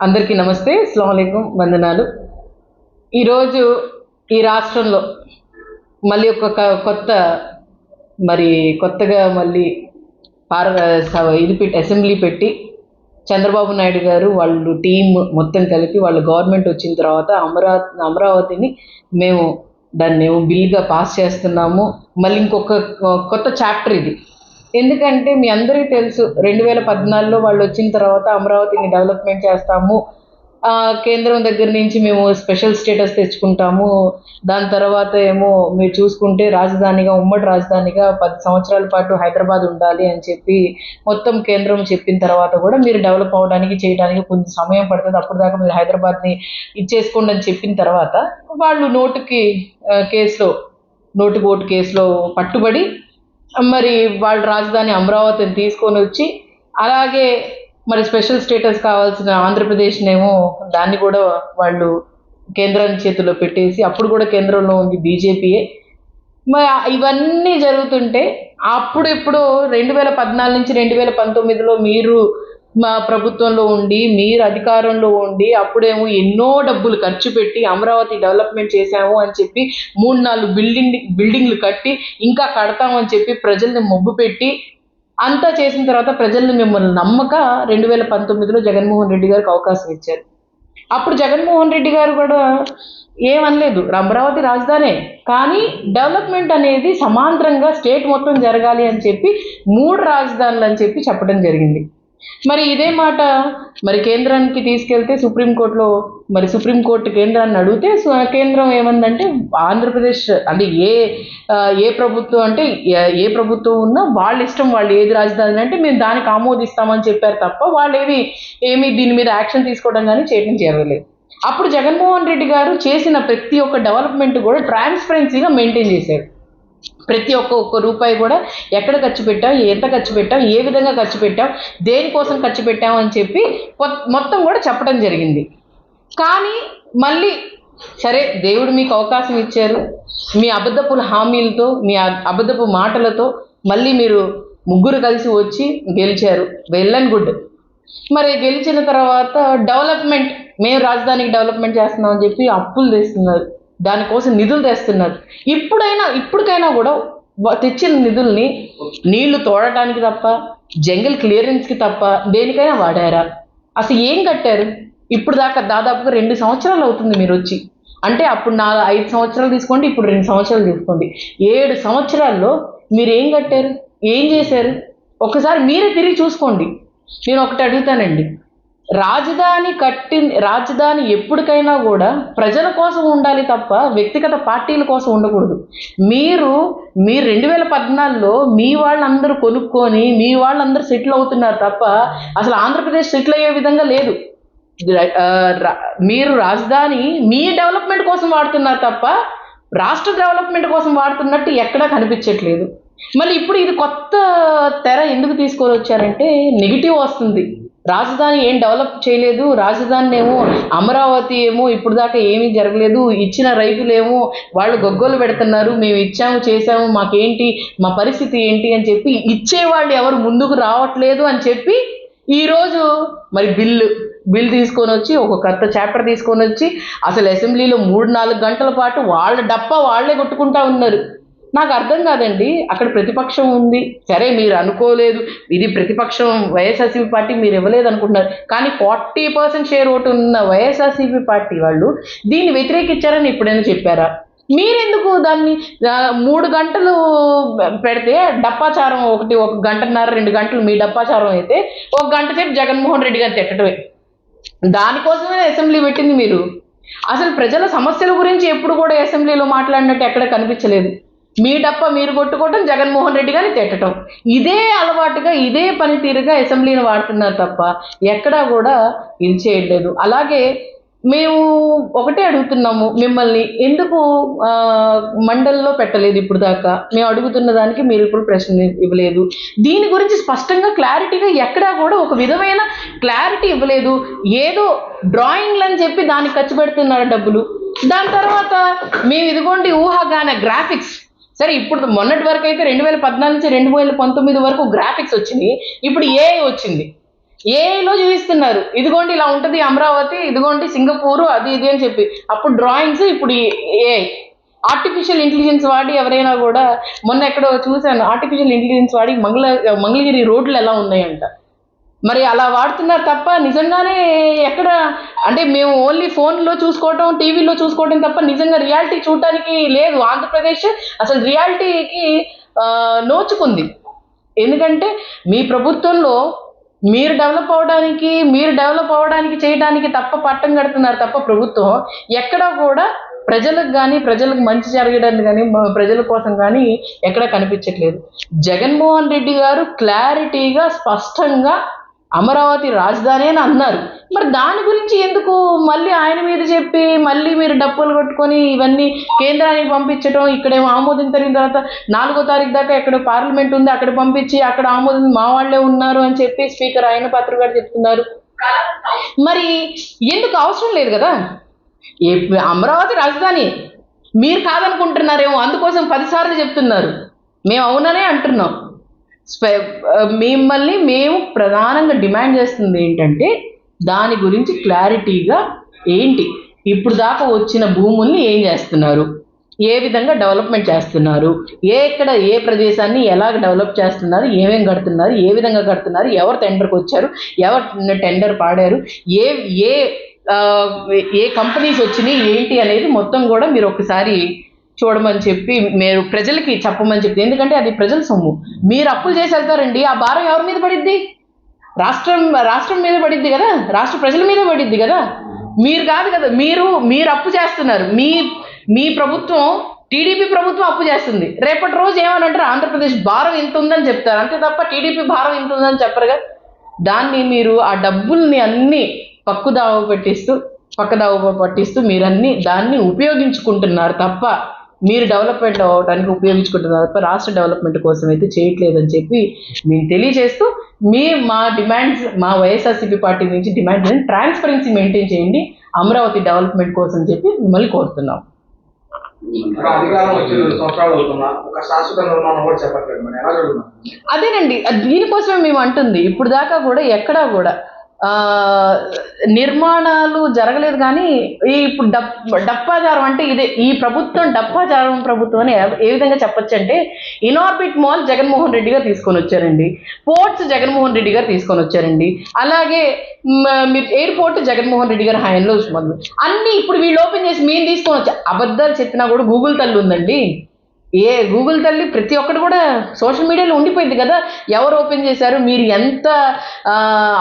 అందరికీ నమస్తే, అస్సలాముఅలైకుం, వందనాలు. ఈరోజు ఈ రాష్ట్రంలో మళ్ళీ ఒక కొత్తగా మళ్ళీ అసెంబ్లీ పెట్టి చంద్రబాబు నాయుడు గారు వాళ్ళు టీం మొత్తం కలిపి వాళ్ళ గవర్నమెంట్ వచ్చిన తర్వాత అమరావతిని మేము దాన్ని బిల్గా పాస్ చేస్తున్నాము. మళ్ళీ ఇంకొక కొత్త చాప్టర్ ఇది. ఎందుకంటే మీ అందరికీ తెలుసు 2014లో వాళ్ళు వచ్చిన తర్వాత అమరావతిని డెవలప్మెంట్ చేస్తాము, కేంద్రం దగ్గర నుంచి మేము స్పెషల్ స్టేటస్ తెచ్చుకుంటాము, దాని తర్వాత ఏమో మీరు చూసుకుంటే ఉమ్మడి రాజధానిగా 10 సంవత్సరాల పాటు హైదరాబాద్ ఉండాలి అని చెప్పి మొత్తం కేంద్రం చెప్పిన తర్వాత కూడా మీరు డెవలప్ అవ్వడానికి చేయడానికి కొంచెం సమయం పడుతుంది, అప్పుడు దాకా మీరు హైదరాబాద్ని ఇచ్చేసుకోండి అని చెప్పిన తర్వాత వాళ్ళు నోటుకి ఓటు కేసులో పట్టుబడి మరి వాళ్ళ రాజధాని అమరావతిని తీసుకొని వచ్చి, అలాగే మరి స్పెషల్ స్టేటస్ కావాల్సిన ఆంధ్రప్రదేశ్నేమో దాన్ని కూడా వాళ్ళు కేంద్రాన్ని చేతిలో పెట్టేసి, అప్పుడు కూడా కేంద్రంలో ఉంది బీజేపీయే. మరి ఇవన్నీ జరుగుతుంటే ఇప్పుడు 2014 నుంచి 2019లో మీరు మా ప్రభుత్వంలో ఉండి మీరు అధికారంలో ఉండి అప్పుడేమో ఎన్నో డబ్బులు ఖర్చు పెట్టి అమరావతి డెవలప్మెంట్ చేశాము అని చెప్పి 3-4 బిల్డింగ్లు కట్టి ఇంకా కడతామని చెప్పి ప్రజల్ని మొబ్బు పెట్టి అంతా చేసిన తర్వాత ప్రజల్ని మిమ్మల్ని నమ్మక 2019లో జగన్మోహన్ రెడ్డి గారికి అవకాశం ఇచ్చారు. అప్పుడు జగన్మోహన్ రెడ్డి గారు కూడా ఏమనలేదు, అమరావతి రాజధానే కానీ డెవలప్మెంట్ అనేది సమాంతరంగా స్టేట్ మొత్తం జరగాలి అని చెప్పి 3 రాజధానులు అని చెప్పి చెప్పడం జరిగింది. మరి ఇదే మాట మరి కేంద్రానికి తీసుకెళ్తే సుప్రీంకోర్టు కేంద్రాన్ని అడిగితే కేంద్రం ఏమందంటే ఆంధ్రప్రదేశ్ అంటే ఏ ప్రభుత్వం ఉన్నా వాళ్ళ ఇష్టం, వాళ్ళు ఏది రాజధాని అంటే మేము దానికి ఆమోదిస్తామని చెప్పారు తప్ప వాళ్ళు ఏమి దీని మీద యాక్షన్ తీసుకోవడం కానీ చేయడం జరగలేదు. అప్పుడు జగన్మోహన్ రెడ్డి గారు చేసిన ప్రతి ఒక్క డెవలప్మెంట్ కూడా ట్రాన్స్పరెన్సీగా మెయింటైన్ చేశారు. ప్రతి ఒక్క రూపాయి కూడా ఎక్కడ ఖర్చు పెట్టాం, ఎంత ఖర్చు పెట్టాం, ఏ విధంగా ఖర్చు పెట్టాం, దేనికోసం ఖర్చు పెట్టాం అని చెప్పి మొత్తం కూడా చెప్పడం జరిగింది. కానీ మళ్ళీ సరే, దేవుడు మీకు అవకాశం ఇచ్చారు, మీ అబద్ధపు హామీలతో మీ అబద్ధపు మాటలతో మళ్ళీ మీరు ముగ్గురు కలిసి వచ్చి గెలిచారు, వెల్ అండ్ గుడ్. మరి గెలిచిన తర్వాత డెవలప్మెంట్, మేము రాజధానికి డెవలప్మెంట్ చేస్తున్నాం అని చెప్పి అప్పులు తెస్తున్నారు, దానికోసం నిధులు తెస్తున్నారు. ఇప్పటికైనా కూడా తెచ్చిన నిధుల్ని నీళ్లు తోడటానికి తప్ప, జంగల్ క్లియరెన్స్కి తప్ప దేనికైనా వాడారా? అసలు ఏం కట్టారు? ఇప్పుడు దాకా దాదాపుగా 2 సంవత్సరాలు అవుతుంది మీరు వచ్చి. అంటే అప్పుడు 5 సంవత్సరాలు తీసుకోండి, ఇప్పుడు 2 సంవత్సరాలు తీసుకోండి, 7 సంవత్సరాల్లో మీరు ఏం కట్టారు, ఏం చేశారు? ఒకసారి మీరే తిరిగి చూసుకోండి. నేను ఒకటి అడుగుతానండి, రాజధాని ఎప్పటికైనా కూడా ప్రజల కోసం ఉండాలి తప్ప వ్యక్తిగత పార్టీల కోసం ఉండకూడదు. మీరు 2014లో మీ వాళ్ళందరూ కొనుక్కొని మీ వాళ్ళందరూ సెటిల్ అవుతున్నారు తప్ప అసలు ఆంధ్రప్రదేశ్ సెటిల్ అయ్యే విధంగా లేదు. మీరు రాజధాని మీ డెవలప్మెంట్ కోసం వాడుతున్నారు తప్ప రాష్ట్ర డెవలప్మెంట్ కోసం వాడుతున్నట్టు ఎక్కడా కనిపించట్లేదు. మళ్ళీ ఇప్పుడు ఇది కొత్త తెర ఎందుకు తీసుకొని వచ్చారంటే నెగిటివ్ వస్తుంది. రాజధాని ఏం డెవలప్ చేయలేదు, రాజధాని ఏమో అమరావతి ఏమో ఇప్పుడు దాకా ఏమీ జరగలేదు, ఇచ్చిన రైతులేమో వాళ్ళు గొగ్గోలు పెడుతున్నారు, మేము ఇచ్చాము చేసాము మాకేంటి, మా పరిస్థితి ఏంటి అని చెప్పి ఇచ్చేవాళ్ళు ఎవరు ముందుకు రావట్లేదు అని చెప్పి ఈరోజు మరి బిల్ తీసుకొని వచ్చి ఒక కొత్త చాప్టర్ తీసుకొని వచ్చి అసలు అసెంబ్లీలో 3-4 గంటల పాటు వాళ్ళ డప్ప వాళ్ళే కొట్టుకుంటా ఉన్నారు. నాకు అర్థం కాదండి, అక్కడ ప్రతిపక్షం ఉంది, సరే మీరు అనుకోలేదు, ఇది ప్రతిపక్షం వైఎస్ఆర్సీపీ పార్టీ మీరు ఇవ్వలేదు అనుకుంటున్నారు, కానీ 40% షేర్ ఓటు ఉన్న వైఎస్ఆర్సీపీ పార్టీ వాళ్ళు దీన్ని వ్యతిరేకించారని ఎప్పుడైనా చెప్పారా? మీరెందుకు దాన్ని 3 గంటలు పెడితే డప్పాచారం 1 గంటన్నర 2 గంటలు మీ డప్పాచారం అయితే 1 గంట సేపు జగన్మోహన్ రెడ్డి గారు తిట్టడమే, దానికోసమే అసెంబ్లీ పెట్టింది మీరు. అసలు ప్రజల సమస్యల గురించి ఎప్పుడు కూడా అసెంబ్లీలో మాట్లాడినట్టు ఎక్కడ కనిపించలేదు. మీ డప్ప మీరు కొట్టుకోవటం, జగన్మోహన్ రెడ్డి గారిని తిట్టడం, ఇదే అలవాటుగా ఇదే పనితీరుగా అసెంబ్లీని వాడుతున్నారు తప్ప ఎక్కడా కూడా ఇది చేయట్లేదు. అలాగే మేము ఒకటే అడుగుతున్నాము, మిమ్మల్ని ఎందుకు మండలిలో పెట్టలేదు ఇప్పుడు దాకా? మేము అడుగుతున్న దానికి మీరు ఇప్పుడు ప్రశ్న ఇవ్వలేదు. దీని గురించి స్పష్టంగా క్లారిటీగా ఎక్కడా కూడా ఒక విధమైన క్లారిటీ ఇవ్వలేదు. ఏదో డ్రాయింగ్లు అని చెప్పి దానికి ఖర్చు పెడుతున్నారు డబ్బులు. దాని తర్వాత మేము ఇదిగోండి ఊహాగానే గ్రాఫిక్స్, సరే ఇప్పుడు మొన్నటి వరకు అయితే 2014 నుంచి 2019 వరకు గ్రాఫిక్స్ వచ్చినాయి, ఇప్పుడు ఏఐ వచ్చింది. ఏలో చూపిస్తున్నారు, ఇదిగోండి ఇలా ఉంటుంది అమరావతి, ఇదిగోండి సింగపూర్, అది ఇది అని చెప్పి. అప్పుడు డ్రాయింగ్స్, ఇప్పుడు ఏ ఆర్టిఫిషియల్ ఇంటెలిజెన్స్ వాడి ఎవరైనా కూడా, మొన్న ఎక్కడో చూశాను, ఆర్టిఫిషియల్ ఇంటెలిజెన్స్ వాడి మంగళగిరి రోడ్లు ఎలా ఉన్నాయంట. మరి అలా వాడుతున్నారు తప్ప నిజంగానే ఎక్కడ, అంటే మేము ఓన్లీ ఫోన్లో చూసుకోవటం, టీవీలో చూసుకోవటం తప్ప నిజంగా రియాలిటీ చూడటానికి లేదు. ఆంధ్రప్రదేశ్ అసలు రియాలిటీకి నోచుకుంది. ఎందుకంటే మీ ప్రభుత్వంలో మీరు డెవలప్ అవ్వడానికి చేయడానికి తప్ప పట్టం కడుతున్నారు తప్ప ప్రభుత్వం ఎక్కడా కూడా ప్రజలకు కానీ, ప్రజలకు మంచి జరగడానికి కానీ, ప్రజల కోసం కానీ ఎక్కడా కనిపించట్లేదు. జగన్మోహన్ రెడ్డి గారు క్లారిటీగా, స్పష్టంగా అమరావతి రాజధాని అని అన్నారు. మరి దాని గురించి ఎందుకు మళ్ళీ ఆయన మీద చెప్పి మళ్ళీ మీరు డప్పులు కొట్టుకొని ఇవన్నీ కేంద్రానికి పంపించడం, ఇక్కడేమో ఆమోదించిన తర్వాత 4వ తారీఖు దాకా ఎక్కడ పార్లమెంట్ ఉంది అక్కడ పంపించి అక్కడ ఆమోదం మా వాళ్ళే ఉన్నారు అని చెప్పి స్పీకర్ ఆయన పాత్ర గారు చెప్తున్నారు. మరి ఎందుకు అవసరం లేదు కదా. అమరావతి రాజధాని మీరు కాదనుకుంటున్నారేమో, అందుకోసం 10 సార్లు చెప్తున్నారు. మేము అవుననే అంటున్నాం. మిమ్మల్ని మేము ప్రధానంగా డిమాండ్ చేస్తుంది ఏంటంటే దాని గురించి క్లారిటీగా, ఏంటి ఇప్పుడు దాకా వచ్చిన భూముల్ని ఏం చేస్తున్నారు, ఏ విధంగా డెవలప్మెంట్ చేస్తున్నారు, ఎక్కడ ఏ ప్రదేశాన్ని ఎలాగ డెవలప్ చేస్తున్నారు, ఏమేం కడుతున్నారు, ఏ విధంగా కడుతున్నారు, ఎవరు టెండర్కి వచ్చారు, ఎవరు టెండర్ పాడారు, ఏ ఏ ఏ కంపెనీస్ వచ్చినాయి ఏంటి అనేది మొత్తం కూడా మీరు ఒకసారి చూడమని చెప్పి మీరు ప్రజలకి చెప్పమని చెప్పి. ఎందుకంటే అది ప్రజల సొమ్ము. మీరు అప్పులు చేసి వెళ్తారండి, ఆ భారం ఎవరి మీద పడిద్ది? రాష్ట్రం మీద పడిద్ది కదా, రాష్ట్ర ప్రజల మీద పడిద్ది కదా. మీరు కాదు కదా, మీరు అప్పు చేస్తున్నారు. మీ ప్రభుత్వం, టీడీపీ ప్రభుత్వం అప్పు చేస్తుంది. రేపటి రోజు ఏమని అంటారు, ఆంధ్రప్రదేశ్ భారం ఇంత ఉందని చెప్తారు, అంతే తప్ప టీడీపీ భారం ఇంత ఉందని చెప్పరుగా. దాన్ని మీరు ఆ డబ్బుల్ని అన్నీ పక్కదావ పట్టిస్తూ మీరన్నీ దాన్ని ఉపయోగించుకుంటున్నారు తప్ప, మీరు డెవలప్మెంట్ అవ్వడానికి ఉపయోగించుకుంటున్నారు తప్ప రాష్ట్ర డెవలప్మెంట్ కోసం అయితే చేయట్లేదని చెప్పి మేము తెలియజేస్తూ, మా డిమాండ్స్, మా వైఎస్ఆర్సీపీ పార్టీ నుంచి డిమాండ్ చేయండి, ట్రాన్స్పరెన్సీ మెయింటైన్ చేయండి అమరావతి డెవలప్మెంట్ కోసం చెప్పి మిమ్మల్ని కోరుతున్నాం. అదేనండి, దీనికోసమే మేము అంటుంది. ఇప్పుడు దాకా కూడా ఎక్కడా కూడా నిర్మాణాలు జరగలేదు. కానీ ఇప్పుడు డప్పాచారం అంటే ఇదే, ఈ ప్రభుత్వం డప్పాచారం ప్రభుత్వం అని ఏ విధంగా చెప్పొచ్చు అంటే, ఇనార్బిట్ మాల్ జగన్మోహన్ రెడ్డి గారు తీసుకొని వచ్చారండి, పోర్ట్స్ జగన్మోహన్ రెడ్డి గారు తీసుకొని వచ్చారండి, అలాగే మీరు ఎయిర్పోర్ట్ జగన్మోహన్ రెడ్డి గారు హయాంలో మొదలు అన్నీ ఇప్పుడు వీళ్ళు ఓపెన్ చేసి మేము తీసుకొని వచ్చా. అబద్ధాలు చెప్పినా కూడా గూగుల్ తల్లి ఉందండి. గూగుల్ తల్లి ప్రతి ఒక్కటి కూడా సోషల్ మీడియాలో ఉండిపోయింది కదా. ఎవరు ఓపెన్ చేశారు, మీరు ఎంత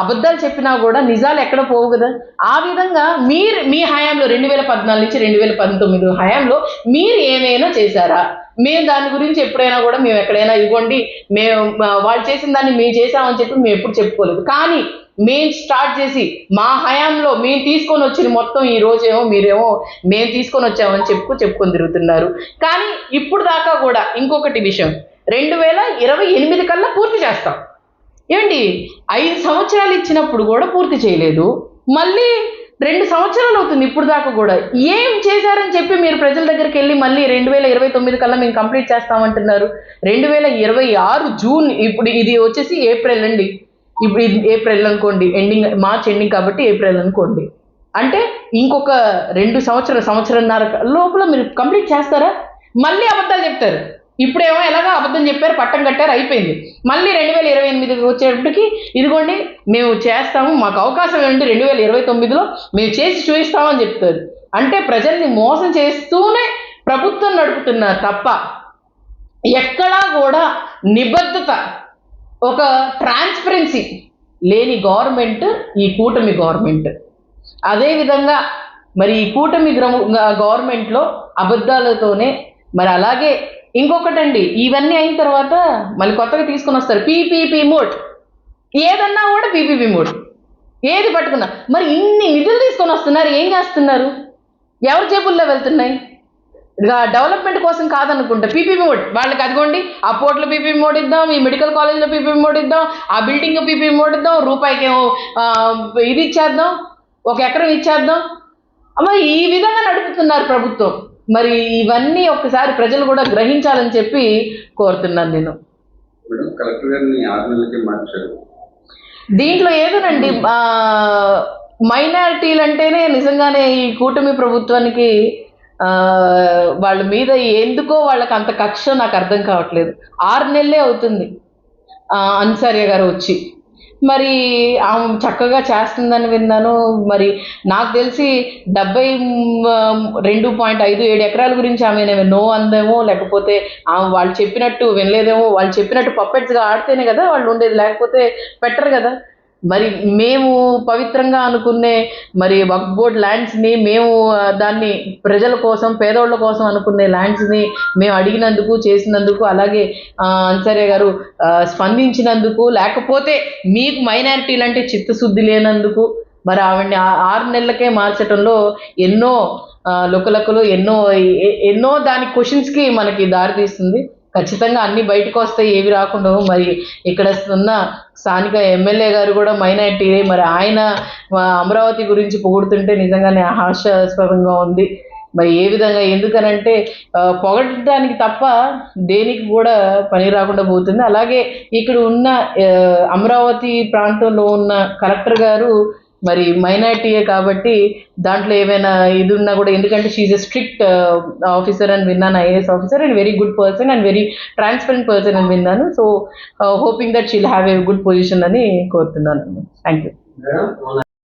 అబద్ధాలు చెప్పినా కూడా నిజాలు ఎక్కడ పోవు కదా. ఆ విధంగా మీ హయాంలో 2014 నుంచి 2019 హయాంలో మీరు ఏమైనా చేశారా? మేము దాని గురించి ఎప్పుడైనా కూడా మేము ఎక్కడైనా ఇవ్వండి, మేము వాళ్ళు చేసిన దాన్ని మేము చేసామని చెప్పి మేము ఎప్పుడు చెప్పుకోలేదు. కానీ మేము స్టార్ట్ చేసి మా హయాంలో మేము తీసుకొని వచ్చిన మొత్తం ఈ రోజేమో మీరేమో మేము తీసుకొని వచ్చామని చెప్పుకొని తిరుగుతున్నారు. కానీ ఇప్పుడు దాకా కూడా ఇంకొకటి విషయం, 2028 కల్లా పూర్తి చేస్తాం. ఏమండి, 5 సంవత్సరాలు ఇచ్చినప్పుడు కూడా పూర్తి చేయలేదు, మళ్ళీ 2 సంవత్సరాలు అవుతుంది ఇప్పుడు దాకా కూడా. ఏం చేశారని చెప్పి మీరు ప్రజల దగ్గరికి వెళ్ళి మళ్ళీ 2029 కల్లా మేము కంప్లీట్ చేస్తామంటున్నారు. 2026 జూన్, ఇప్పుడు ఇది వచ్చేసి ఏప్రిల్ అండి, ఇప్పుడు ఏప్రిల్ అనుకోండి, మార్చ్ ఎండింగ్ కాబట్టి ఏప్రిల్ అనుకోండి. అంటే ఇంకొక 2 సంవత్సరంన్నర లోపల మీరు కంప్లీట్ చేస్తారా? మళ్ళీ అబద్ధాలు చెప్తారు. ఇప్పుడేమో ఎలాగో అబద్ధం చెప్పారు, పట్టం కట్టారు, అయిపోయింది. మళ్ళీ 2028 వచ్చేటప్పటికి ఇదిగోండి మేము చేస్తాము, మాకు అవకాశం ఏంటి 2029లో మేము చేసి చూపిస్తామని చెప్తారు. అంటే ప్రజల్ని మోసం చేస్తూనే ప్రభుత్వం నడుపుతున్నారు తప్ప ఎక్కడా కూడా నిబద్ధత, ఒక ట్రాన్స్పరెన్సీ లేని గవర్నమెంట్ ఈ కూటమి గవర్నమెంట్. అదేవిధంగా మరి ఈ కూటమి గవర్నమెంట్లో అబద్ధాలతోనే, మరి అలాగే ఇంకొకటండి, ఇవన్నీ అయిన తర్వాత మళ్ళీ కొత్తగా తీసుకొని వస్తారు పీపీపీ మోడ్. ఏదన్నా కూడా పీపీపీ మోడ్, ఏది పట్టుకున్నా. మరి ఇన్ని నిధులు తీసుకొని వస్తున్నారు, ఏం చేస్తున్నారు? ఎవరి జేబుల్లో వెళ్తున్నాయి? డెవలప్మెంట్ కోసం కాదనుకుంటా పీపీపీ మోడ్. వాళ్ళకి అదిగోండి ఆ పోర్ట్లో పీపీపీ మోడ్ ఇద్దాం, ఈ మెడికల్ కాలేజ్లో పీపీపీ మోడ్ ఇద్దాం, ఆ బిల్డింగ్ పీపీపీ మోడ్ ఇద్దాం, రూపాయికేమో ఇది ఇచ్చేద్దాం, 1 ఎకరం ఇచ్చేద్దాం. మరి ఈ విధంగా నడుపుతున్నారు ప్రభుత్వం. మరి ఇవన్నీ ఒక్కసారి ప్రజలు కూడా గ్రహించాలని చెప్పి కోరుతున్నాను నేను. దీంట్లో ఏదోనండి మైనారిటీలు అంటేనే నిజంగానే ఈ కూటమి ప్రభుత్వానికి వాళ్ళ మీద ఎందుకో వాళ్ళకి అంత కక్ష నాకు అర్థం కావట్లేదు. 6 నెలలే అవుతుంది అన్సారియా గారు వచ్చి. మరి ఆమె చక్కగా చేస్తుందని విన్నాను. మరి నాకు తెలిసి 2.57 ఎకరాల గురించి ఆమె నో అందేమో, లేకపోతే ఆమె వాళ్ళు చెప్పినట్టు వినలేదేమో. వాళ్ళు చెప్పినట్టు పప్పెట్స్గా ఆడితేనే కదా వాళ్ళు ఉండేది, లేకపోతే పెట్టరు కదా. మరి మేము పవిత్రంగా అనుకునే మరి వక్ఫ్ బోర్డ్ ల్యాండ్స్ని మేము దాన్ని ప్రజల కోసం, పేదోళ్ళ కోసం అనుకునే ల్యాండ్స్ని మేము అడిగినందుకు, చేసినందుకు, అలాగే అన్సారియా గారు స్పందించినందుకు, లేకపోతే మీకు మైనారిటీలు అంటే చిత్తశుద్ధి లేనందుకు, మరి ఆవిడ్ని 6 నెలలకే మార్చడంలో ఎన్నో లుకలుకలు, ఎన్నో దాని క్వశ్చన్స్కి మనకి దారి తీస్తుంది. ఖచ్చితంగా అన్ని బయటకు వస్తాయి, ఏవి రాకుండా. మరి ఇక్కడ ఉన్న స్థానిక ఎమ్మెల్యే గారు కూడా మైనారిటీ, మరి ఆయన అమరావతి గురించి పొగుడుతుంటే నిజంగానే హాస్యాస్పదంగా ఉంది. మరి ఏ విధంగా, ఎందుకనంటే పొగడటానికి తప్ప దేనికి కూడా పని రాకుండా పోతుంది. అలాగే ఇక్కడ ఉన్న అమరావతి ప్రాంతంలో ఉన్న కలెక్టర్ గారు మరి మైనారిటీయే కాబట్టి దాంట్లో ఏమైనా ఇది ఉన్నా కూడా, ఎందుకంటే షీఈ్ ఎ స్ట్రిక్ట్ ఆఫీసర్ అని విన్నాను, IAS officer, and very good person and very transparent person అని విన్నాను. So hoping that she'll have a good position అని కోరుతున్నాను. Thank you.